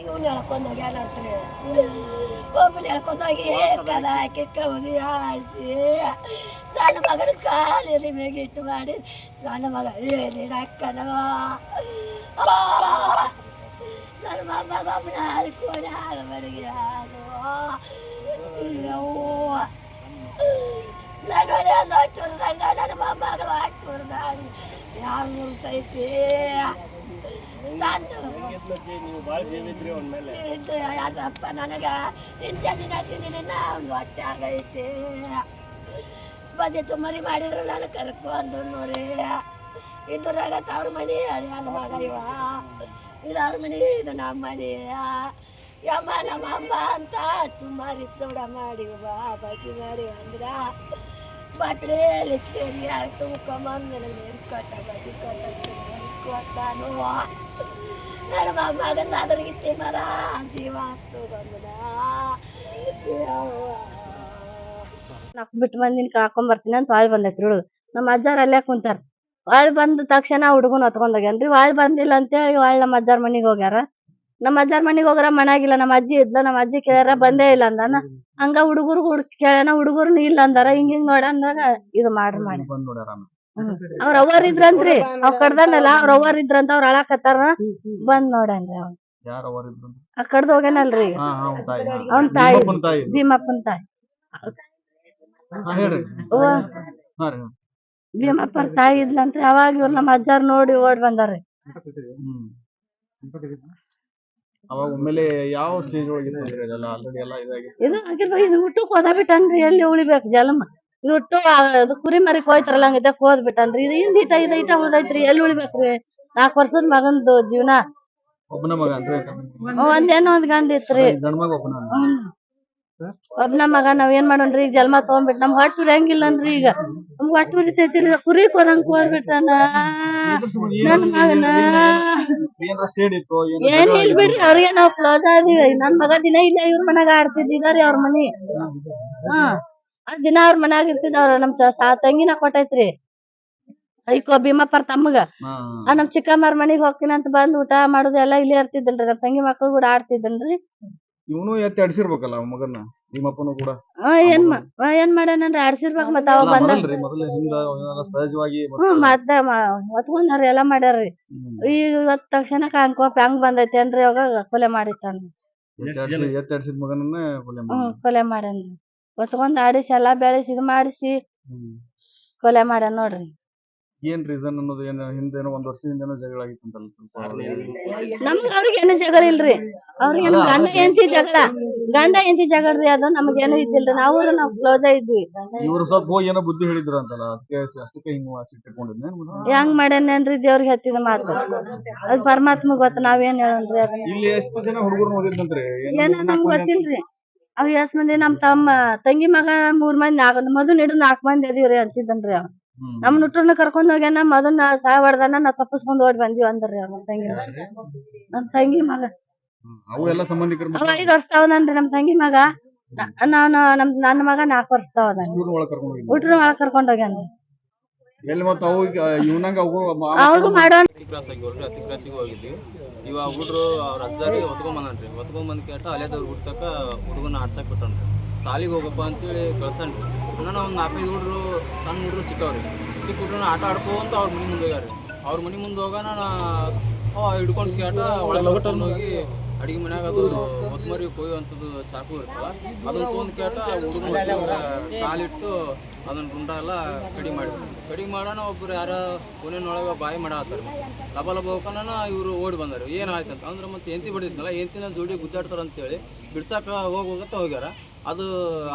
ಇವನು ಹೇಳ್ಕೊಂಡೋಗ್ಯಾನಂತ್ರಿ ಒಬ್ಬನ ಹೇಳ್ಕೊಂಡೋಗಿ ಕದ ಹಾಕಿ ಕೌದಿ ಹಾಸಿ ಸಣ್ಣ ಮಗನ ಕಾಲಿನ ಮ್ಯಾಗ ಇಟ್ಟು ಮಾಡಿ ಸಣ್ಣ ಮಗ ಏನೇನು ಹಾಕನವ ನನ್ನ ಮೊಮ್ಮಗ ಒಬ್ಬನ ಹಾಲ್ಕೋಣೆ ಹಾಲು ಮಡಗಿ ಹಾಲು ನನಗೆ ನೋಟುರ್ದಂಗ ನನ್ನ ಮೊಮ್ಮಗಳು ಹಾಕ್ತುರ್ದಾಡಿ ಯಾರು ಮುರ್ತೈತಿ ಅದಪ್ಪ ನನಗೆ ಇಂಚದಿನ ತಿಂದಿನ ಒಂದು ಹೊಟ್ಟೆ ಆಗೈತಿ ಬಜೆ ಸುಮ್ಮರಿ ಮಾಡಿದ್ರು ನಾನು ಕರ್ಕೊಂಡು ನೋಡಿ ಇದ್ರಾಗ ತವ್ರ ಮನೆ ಅಳಿಯನ ಮಗ ಇವ ಇದು ಅವ್ರ ಮನೆ ಇದು ನಮ್ಮ ಮನೆ ಯಮ್ಮ ನಮ್ಮ ಅಮ್ಮ ಅಂತ ಸುಮಾರು ಚೂಡ ಮಾಡಿ ಬಸಿ ಮಾಡಿ ಅಂದ್ರೆ ಬಟ್ರೆಯಲ್ಲಿ ತೆಗಿ ತುಂಬ್ಕೊಂಬಂದು ನನಗೆ ನೀರು ಕೊಟ್ಟ ಬಸಿ ಕೊಟ್ಟಾನು ನನ್ನ ಮಗನ ಅದ್ರಿಗಿತ್ತಿ ಮರ ಜೀವ ಹತ್ತು ಬಂದ ಬಿಟ್ಟು ಬಂದಿನ ಹಾಕೊಂಬರ್ತೀನಿ ಅಂತ ಹೊಳ್ ಬಂದೈತ್ರಿ ಹುಡುಗ ನಮ್ಮ ಅಜ್ಜಾರ್ ಅಲ್ಲೇ ಕುಂತಾರ ಹೊಳ್ ಬಂದ ತಕ್ಷಣ ಹುಡುಗನ ಹೊತ್ಕೊಂಡೋಗ್ಯಾನ್ರಿ ಹೊಳ್ ಬಂದಿಲ್ಲ ಅಂತೇಳಿ ಹೊಳ್ ನಮ್ಮ ಅಜ್ಜಾರ್ ಮನಿಗೆ ಹೋಗ್ಯಾರ ನಮ್ಮ ಅಜ್ಜಾರ್ ಮನಿಗೆ ಹೋಗ್ರ ಮನ್ಯಾಗಿಲ್ಲ ನಮ್ಮ ಅಜ್ಜಿ ಇದ್ಲ ನಮ್ಮ ಅಜ್ಜಿ ಕೇಳ್ಯಾರ ಬಂದೇ ಇಲ್ಲ ಅಂದಾನ ಹಂಗ ಹುಡುಗರು ಕೇಳ್ಯಾನ ಹುಡುಗರ್ನು ಇಲ್ಲ ಅಂದಾರ ಹಿಂಗ ನೋಡ ಅಂದಾಗ ಇದು ಮಾಡ್ರಿ ಮಾಡಿ ಅವ್ರ ಅವ್ವರ್ ಇದ್ರಂತ್ರಿ ಅವ್ ಕಡ್ದಾನಲ್ಲ ಅವ್ರ ಅವ್ವರ್ ಇದ್ರಂತ ಅವ್ರ ಅಳಾಕತ್ತಾರ ಬಂದ್ ನೋಡನ್ರಿ ಅವ್ ಆ ಕಡ್ದ ಹೋಗ್ಯಾನಲ್ರಿ ಅವ್ನ ತಾಯಿ ಭೀಮಪ್ಪನ ತಾಯಿ ಭೀಮಪ್ಪರ ತಾಯಿ ಇದ್ಲಂತ್ರಿ ಅವಾಗ ಇವ್ರ ನಮ್ಮ ಅಜ್ಜಾರ್ ನೋಡಿ ಓಡ್ ಬಂದಾರ್ರಿ ಅವಾಗ ಒಮ್ಮೆಲೆ ಯಾವ ಸ್ಟೇಜ್ ಒಳಗೆ ಆಲ್ರೆಡಿ ಎಲ್ಲ ಇದಾಗಿತ್ತು ಇದು ಆಗಿರ್ಬೋದು ಇದು ಹುಟ್ಟಕ್ ಹೋದ ಬಿಟ್ಟನ್ರಿ ಎಲ್ಲಿ ಉಳಿಬೇಕು ಜಲಮ ಇದು ಹುಟ್ಟು ಅದು ಕುರಿ ಮರಿಕ್ ಹೋಯ್ತಾರಲ್ಲ ಹಂಗಿದ್ದ ಹೋದ್ ಬಿಟ್ಟನ್ರಿ ಇದು ಹಿಂದಿಟ ಇದೈಟ ಉಳ್ದೈತ್ರಿ ಎಲ್ಲಿ ಉಳಿಬೇಕ್ರಿ 4 ವರ್ಷದ ಮಗಂದು ಜೀವನ ಒಬ್ಬನ ಮಗ ಅಂದ್ರೆ ಒಂದೇನೋ ಒಂದ್ ಗಂಡ ಇತ್ರಿ ಗಂಡ ಮಗ ಒಬ್ಬನ ಒಬ್ನ ಮಗ ನಾವ್ ಏನ್ ಮಾಡೋಣ್ರಿ ಈಗ ಜನ್ಮ ತಗೊಂಡ್ಬಿಟ್ಟು ನಮ್ ಹೊಟ್ಟು ಉರಿಯಂಗಿಲ್ಲನ್ರಿ ಈಗ ನಮ್ಗ್ ಹೊಟ್ಟು ಉರಿತೈತಿ ಕುರಿ ಕೊರಂಗ್ ಹೋಗ್ಬಿಟ್ಟನ ನನ್ ಮಗನ ಏನ್ ಇಲ್ ಬಿಡ್ರಿ ಅವ್ರಿಗೆ ನಾವ್ ಕ್ಲೋಸ್ ಆದಿವಿ ನನ್ ಮಗ ದಿನ ಇಲ್ಲ ಇವ್ರ ಮನ್ಯಾಗ ಆಡ್ತಿದ್ದಾರಿ ಅವ್ರ ಮನಿ ದಿನ ಅವ್ರ ಮನ್ಯಾಗ ಇರ್ತಿದ್ ಅವ್ರ ನಮ್ ತಂಗಿನ ಕೊಟ್ಟೈತ್ರಿ ಐಕೋ ಭೀಮಪ್ಪರ್ ತಮ್ಮಗ ನಮ್ ಚಿಕ್ಕಮ್ಮರ ಮನಿಗ್ ಹೋಗ್ತೀನಿ ಅಂತ ಬಂದ್ ಊಟ ಮಾಡುದು ಎಲ್ಲಾ ಇಲ್ಲೇ ಇರ್ತಿದ್ದಲ್ರಿ ನಮ್ ತಂಗಿ ಮಕ್ಳು ಕೂಡ ಆಡ್ತಿದ್ದನ್ರಿ ಇವನು ಎತ್ತಿ ಆಡ್ಸಿರ್ಬೇಕಲ್ಲ ಮಗನ್ನ ಭೀಮಪ್ಪನು ಕೂಡ ಏನ್ ಮಾಡ್ಯಾನಂದ್ರ ಆಡ್ಸಿರ್ಬೇಕ್ ಮತ್ತ ಅವ ಬಂದ ಸಹಜವಾಗಿ ಮತ್ತ ಹೊತ್ಕೊಂಡಾರ ಎಲ್ಲಾ ಮಾಡ್ಯಾರ್ರಿ ಇವತ್ ತಕ್ಷಣ ಹಂಗ್ ಬಂದೈತಿ ಅನ್ರಿ ಅವಾಗ ಕೊಲೆ ಮಾಡಿತ್ತಾನ ಮಗನನ್ನ ಕೊಲೆ ಮಾಡ್ಯಾನ್ರಿ ಹೊತ್ಕೊಂಡ್ ಆಡಿಸಿ ಎಲ್ಲಾ ಬೆಳೆಸಿ ಇದು ಮಾಡಿಸಿ ಕೊಲೆ ಮಾಡ್ಯಾನ ನೋಡ್ರಿ ಏನ್ ರೀಸನ್ ಅನ್ನೋದು ಏನ ಹಿಂದೇನೋ 1 ವರ್ಷದಿಂದ ಜಗಳ ಆಗಿತ್ತಂತಲ್ಲ ನಮ್ಗ ಅವ್ರಿಗೆ ಏನು ಜಗಳ ಇಲ್ರಿ ಅವ್ರಿಗೆ ಗಂಡ ಹೆಂಡತಿ ಜಗಳರಿ ಅದು ನಮಗೇನು ಇದ್ದಿಲ್ರಿ ನಾವು ಕ್ಲೋಸ್ ಇದ್ವಿ ಇವ್ರು ಸ್ವಲ್ಪ ಹೋಗಿ ಏನೋ ಬುದ್ಧಿ ಹೇಳಿದ್ರ ಅಂತಲ್ಲ ಅದಕ್ಕೆ ಅಷ್ಟಕ್ಕೆ ಹಿಂಗ ಸಿಟ್ಟಿಕೊಂಡಿದ್ನೆ ಹೆಂಗ್ ಮಾಡ್ಯಾನೇನ್ರಿ ದೇವ್ರಿಗೆ ಹತ್ತಿದ ಮಾತು ಅದ್ ಪರಮಾತ್ಮ ಗೊತ್ತ ನಾವೇನ್ ಹೇಳನ್ರಿ ಅದನ್ನ ಇಲ್ಲಿ ಎಷ್ಟು ಜನ ಹುಡುಗರು ಓದಿದ್ನಂತ್ರಿ ಏನೋ ನಮ್ಗ್ ಗೊತ್ತಿಲ್ರಿ ಅವ್ ಎಷ್ಟ್ ಮಂದಿ ನಮ್ ತಂಗಿ ಮಗ 3 ಮಂದಿ ಮೊದಲು ಹಿಡಿದು 4 ಮಂದಿ ಅದೀವ್ರಿ ಅಂತಿದ್ದನ್ರಿ ಅವ್ ನಮ್ ನುಟ್ರನ್ನ ಕರ್ಕೊಂಡ್ ಹೋಗ್ಯಾನ ಮೊದಲ ಸಹ ಹೊಡ್ದಾನ ನಾವ್ ತಪ್ಪಸ್ಕೊಂಡ್ ಓಡಿ ಬಂದಿವಿ ಅಂದ್ರಿ ಅವ್ರ ನಮ್ ತಂಗಿ ಮಗ ಅವೆಲ್ಲ ಸಂಬಂಧಿಕರು ಅವ 5 ವರ್ಷ ತಾವದನ್ರಿ ನಮ್ ತಂಗಿ ಮಗ ನನ್ನ ಮಗ 4 ವರ್ಷ ತಾವದನ್ ಹುಟ್ರ ಒಳಗ್ ಕರ್ಕೊಂಡ್ ಹೋಗ್ಯಾನ ಎಲ್ಲಿ ಮತ್ತೆ ಅವು ಇವನಂಗ ಅವಾಗ ಮಾಡೋಣ ಅತಿ ಕ್ರಾಸಿಗೆ ಹೋಗಿದ್ವಿ ಇವಾಗ ಹುಡ್ರು ಅವ್ರ ಅಜ್ಜಾರಿ ಹೊತ್ಕೊಂಬಂದ್ರಿ ಹೊತ್ಕೊಂಬಂದ್ ಕೇಟ ಅಲೆದವ್ರು ಹುಡ್ತಕ್ಕ ಹುಡುಗನ ಆಡ್ಸಕ್ ಬಿಟ್ಟನ್ರಿ ಸಾಲಿಗೆ ಹೋಗಪ್ಪ ಅಂತೇಳಿ ಕಳ್ಸನ್ರಿ ನಾನು ಒಂದು 4-5 ಹುಡ್ರು ಸಣ್ಣ ಹುಡ್ರು ಸಿಕ್ಕವ್ರಿ ಸಿಕ್ಬಿಟ್ರು ಆಟ ಆಡ್ಕೊಂತ ಅವ್ರ ಮನೆ ಮುಂದೆ ಹೋಗ್ಯಾರಿ ಅವ್ರ ಮನೆ ಮುಂದೆ ಹೋಗೋಣ ಹಿಡ್ಕೊಂಡು ಕೇಟ ಒಳಗೆ ಹೋಗಿ ಅಡಿಗೆ ಮನ್ಯಾಗ ಅದು ಹೊತ್ಮರಿ ಕೊಯ್ಯುವಂಥದ್ದು ಚಾಕು ಇರ್ತಲ್ಲ ಅದನ್ನ ತೊಗೊಂಡು ಕೇಟ ಹುಡುಗ ಕಾಲಿಟ್ಟು ಅದನ್ನ ರುಂಡ ಎಲ್ಲ ಕಡಿಗೆ ಮಾಡೋಣ ಒಬ್ರು ಯಾರ ಕೊನೆಯೊಳಗೆ ಬಾಯಿ ಮಾಡಾತ್ತಾರ ಲಬ ಹೋಗೋಣ ಇವರು ಓಡಿ ಬಂದಾರ ಏನಾಯ್ತು ಅಂತ ಅಂದ್ರೆ ಮತ್ತೆ ಎಂತಿ ಬಿಡಿದ್ನಲ್ಲ ಎಂತಿನ ಜೋಡಿ ಗುದ್ದಾಡ್ತಾರ ಅಂತೇಳಿ ಬಿಡ್ಸಾಕ ಹೋಗತ್ತ ಹೋಗ್ಯಾರ ಅದು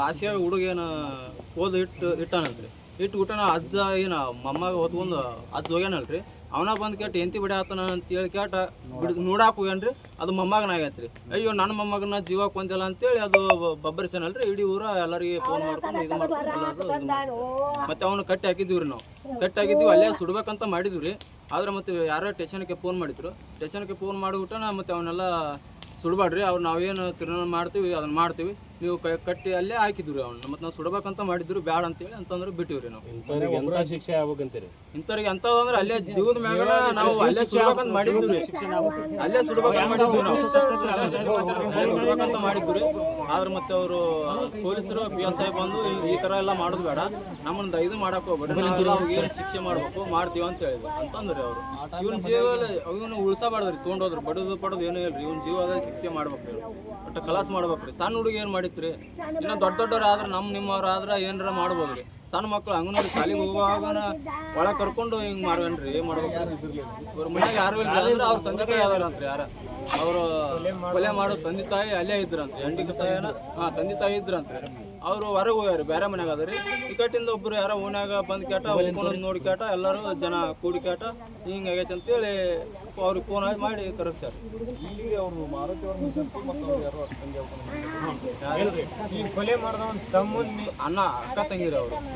ಆಸೆಯಾಗ ಹುಡುಗೇನು ಓದು ಇಟ್ಟಾನಂತ್ರಿ ಇಟ್ಟು ಊಟನ ಅಜ್ಜ ಏನು ಮೊಮ್ಮಗ ಹೊತ್ಕೊಂಡು ಅಜ್ಜ ಹೋಗ್ಯಾನಲ್ರಿ ಅವನ ಬಂದು ಕೇಟ ಎಂತಿ ಬಿಡಾತನ ಅಂತೇಳಿ ಕೇಟ ನೋಡಾಕ ಹೋಗ್ಯಾನ್ರಿ ಅದು ಮೊಮ್ಮಗನಾಗೈತ್ರಿ ಅಯ್ಯೋ ನನ್ನ ಮೊಮ್ಮಗನ ಜೀವ ಕೊಂದಿಲ್ಲ ಅಂತೇಳಿ ಅದು ಬಬ್ಬರಿಸನಲ್ರಿ ಇಡೀ ಊರ ಎಲ್ಲರಿಗೆ ಫೋನ್ ಮಾಡ್ಕೊಂಡು ಇದು ಮಾಡ್ಕೊಂಡು ಮತ್ತೆ ಅವನು ಕಟ್ಟಿ ಹಾಕಿದ್ವಿ ನಾವು ಕಟ್ಟಿ ಹಾಕಿದ್ವಿ ಅಲ್ಲೇ ಸುಡ್ಬೇಕಂತ ಮಾಡಿದ್ವಿ ಆದ್ರೆ ಮತ್ತೆ ಯಾರೋ ಸ್ಟೇಷನ್ಗೆ ಫೋನ್ ಮಾಡಿದ್ರು ಸ್ಟೇಷನ್ಗೆ ಫೋನ್ ಮಾಡಿಬಿಟ್ಟು ಮತ್ತೆ ಅವನ್ನೆಲ್ಲ ಸುಡ್ಬಾಡ್ರಿ ಅವ್ರು ನಾವೇನು ತೀರ್ಮಾನ ಮಾಡ್ತೀವಿ ಅದನ್ನ ಮಾಡ್ತೀವಿ ನೀವು ಕಟ್ಟಿ ಅಲ್ಲೇ ಹಾಕಿದ್ರಿ ಅವ್ನು ಮತ್ತು ನಾವು ಸುಡಬೇಕಂತ ಮಾಡಿದ್ರು ಬ್ಯಾಡ ಅಂತೇಳಿ ಅಂತಂದ್ರೆ ಬಿಟ್ಟಿವ್ರಿ ನಾವು. ಶಿಕ್ಷೆ ಆಗ್ಬೇಕಂತೀರಿ ಇಂಥವ್ರಿಗೆ ಎಂಥದಂದ್ರೆ ಅಲ್ಲೇ ಜೀವದ ಮ್ಯಾಗನ ನಾವು ಅಲ್ಲೇ ಸುಡ್ಬೇಕಂತ ಮಾಡಿದ್ವಿ, ಅಲ್ಲೇ ಸುಡ್ಬೇಕಂತ ಮಾಡಿದ್ವಿ ನಾವು, ಅಲ್ಲೇ ಸುಡ್ಬೇಕಂತ ಮಾಡಿದ್ವಿ. ಆದ್ರೆ ಮತ್ತೆ ಅವರು ಪೊಲೀಸರು PSI ಬಂದು ಈ ಥರ ಎಲ್ಲ ಮಾಡೋದು ಬೇಡ, ನಮ್ಮನ್ನ ಇದು ಮಾಡಕ್ಕೆ ಹೋಗ್ಬೇಡಿ, ನಾವೆಲ್ಲ ಅವ್ರಿಗೆ ಏನು ಶಿಕ್ಷೆ ಮಾಡ್ಬೇಕು ಮಾಡ್ತೀವಿ ಅಂತ ಹೇಳಿದ್ರು ಅಂತಂದ್ರಿ ಅವರು. ಇವ್ನ ಜೀವಲ್ಲಿ ಇವನು ಉಳ್ಸಬಾರ್ದ್ರಿ, ತೊಗೊಂಡೋದ್ರು ಬಡದು ಪಡೋದು ಏನೂ ಇಲ್ರಿ, ಇವ್ನ ಜೀವದ ಶಿಕ್ಷೆ ಮಾಡ್ಬೇಕ್ರಿ, ಒಟ್ಟು ಕಲಾಸ ಮಾಡ್ಬೇಕ್ರಿ. ಸಣ್ಣ ಹುಡುಗಿ ಏನು ಮಾಡಿತ್ರಿ, ಇನ್ನು ದೊಡ್ಡವ್ರು ಆದ್ರೆ ನಿಮ್ಮವ್ರು ಆದ್ರೆ ಏನಾರ ಮಾಡ್ಬೋದ್ರಿ. ಸಣ್ಣ ಮಕ್ಳು ಅಂಗನವಾಡಿ ಶಾಲೆಗೆ ಹೋಗುವಾಗ ಒಳಗೆ ಕರ್ಕೊಂಡು ಹಿಂಗೆ ಮಾಡ್ವೇನ್ರಿ, ಏನು ಮಾಡ್ಬೇಕ್ರಿ. ಇವ್ರ ಮನೆಯಾಗ ಯಾರು ಇಲ್ಲ ಅಂದ್ರೆ ಅವ್ರ ತಂದೆ ತಾಯಿ ಅದಾರಂತ್ರಿ, ಯಾರ ಅವರು ಕೊಲೆ ಮಾಡೋ ತಂದೆ ತಾಯಿ ಅಲ್ಲೇ ಇದ್ರಂತ್ರಿ, ಹೆಂಡಿ ಕಸಾಯನ ತಂದೆ ತಾಯಿ ಇದ್ರಂತ್ರಿ. ಅವರು ಹೊರಗೆ ಹೋಗ್ಯಾರಿ, ಬೇರೆ ಮನ್ಯಾಗ ಅದರಿ. ಈ ಕಟ್ಟಿಂದ ಒಬ್ರು ಯಾರೋ ಓನ್ಯಾಗ ಬಂದು ಕೇಟ ಒಪ್ಕೊಂಡು ನೋಡಿ ಕೇಟ ಎಲ್ಲರೂ ಜನ ಕೂಡಿ ಕೇಟ ಹಿಂಗೆ ಆಗೈತೆ ಅಂತೇಳಿ ಅವ್ರಿಗೆ ಫೋನ್ ಮಾಡಿ ಕರೆಕ್ಟ್ ಈ ಕೊಲೆ ಮಾಡಿದವನ್ ತಮ್ಮನ್ ಅಣ್ಣ ಅಕ್ಕ ತಂಗಿರಿ ಅವರು.